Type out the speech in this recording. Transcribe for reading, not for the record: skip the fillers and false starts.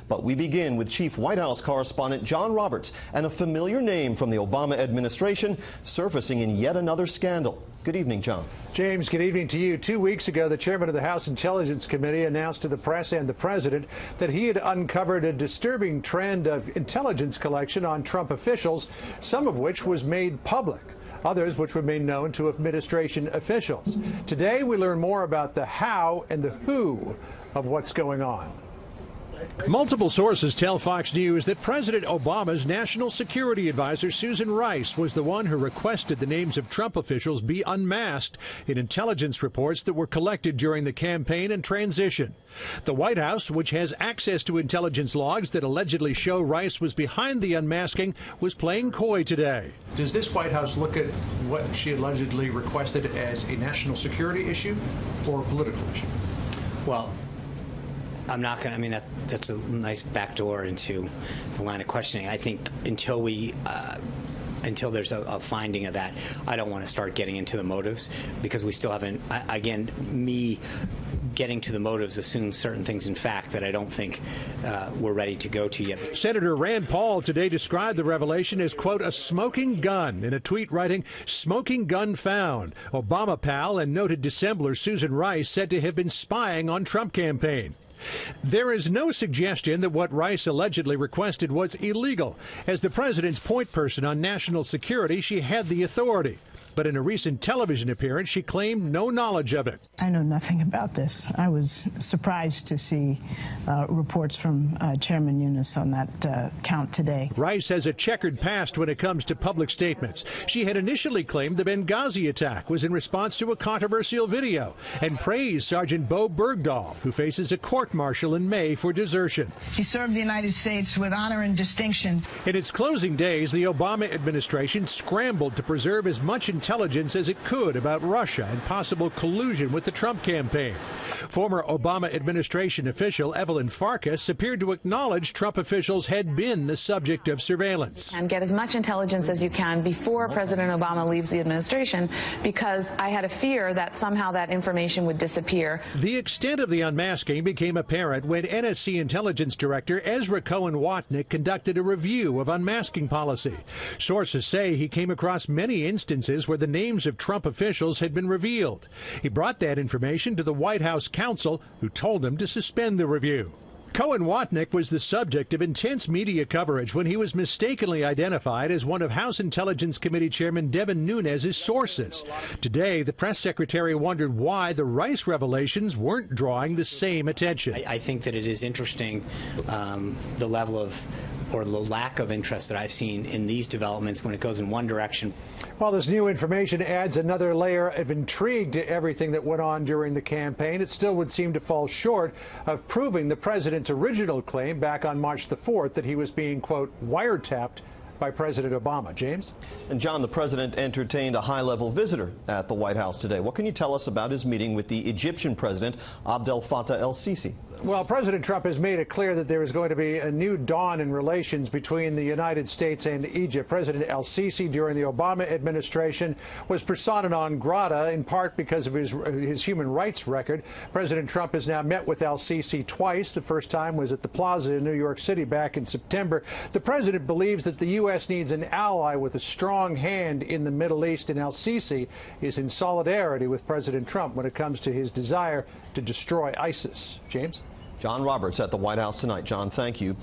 But we begin with Chief White House correspondent John Roberts and a familiar name from the Obama administration surfacing in yet another scandal. Good evening, John. James, good evening to you. 2 weeks ago, the chairman of the House Intelligence Committee announced to the press and the president that he had uncovered a disturbing trend of intelligence collection on Trump officials, some of which was made public, others which were made known to administration officials. Today, we learn more about the how and the who of what's going on. Multiple sources tell Fox News that President Obama's national security advisor, Susan Rice, was the one who requested the names of Trump officials be unmasked in intelligence reports that were collected during the campaign and transition. The White House, which has access to intelligence logs that allegedly show Rice was behind the unmasking, was playing coy today. Does this White House look at what she allegedly requested as a national security issue or a political issue? Well, I'm not going to, I mean, that's a nice backdoor into the line of questioning. I think until there's a finding of that, I don't want to start getting into the motives, because we still haven't, again, me getting to the motives assumes certain things in fact that I don't think we're ready to go to yet. Senator Rand Paul today described the revelation as, quote, a smoking gun, in a tweet writing, "Smoking gun found." Obama pal and noted dissembler Susan Rice said to have been spying on Trump campaign. There is no suggestion that what Rice allegedly requested was illegal. As the president's point person on national security, she had the authority. But in a recent television appearance, she claimed no knowledge of it. I know nothing about this. I was surprised to see reports from Chairman Yunus on that count today. Rice has a checkered past when it comes to public statements. She had initially claimed the Benghazi attack was in response to a controversial video and praised Sergeant Bo Bergdahl, who faces a court-martial in May for desertion. She served the United States with honor and distinction. In its closing days, the Obama administration scrambled to preserve as much intelligence as it could about Russia and possible collusion with the Trump campaign. Former Obama administration official Evelyn FARKAS appeared to acknowledge Trump officials had been the subject of surveillance. And get as much intelligence as you can before President Obama leaves the administration, because I had a fear that somehow that information would disappear. The extent of the unmasking became apparent when NSC Intelligence Director Ezra Cohen-Watnick conducted a review of unmasking policy. Sources say he came across many instances where the names of Trump officials had been revealed. He brought that information to the White House counsel, who told him to suspend the review. Cohen-Watnick was the subject of intense media coverage when he was mistakenly identified as one of House Intelligence Committee Chairman Devin Nunes' sources. Today, the press secretary wondered why the Rice revelations weren't drawing the same attention. I think that it is interesting the level of, or the lack of interest that I've seen in these developments when it goes in one direction. While this new information adds another layer of intrigue to everything that went on during the campaign, it still would seem to fall short of proving the president's original claim back on March the 4th that he was being, quote, wiretapped by President Obama. James? And John, the president entertained a high-level visitor at the White House today. What can you tell us about his meeting with the Egyptian president, Abdel Fattah el-Sisi? Well, President Trump has made it clear that there is going to be a new dawn in relations between the United States and Egypt. President el-Sisi, during the Obama administration, was persona non grata, in part because of his human rights record. President Trump has now met with el-Sisi twice. The first time was at the Plaza in New York City back in September. The president believes that the U.S. needs an ally with a strong hand in the Middle East, and el-Sisi is in solidarity with President Trump when it comes to his desire to destroy ISIS. James? John Roberts at the White House tonight. John, thank you.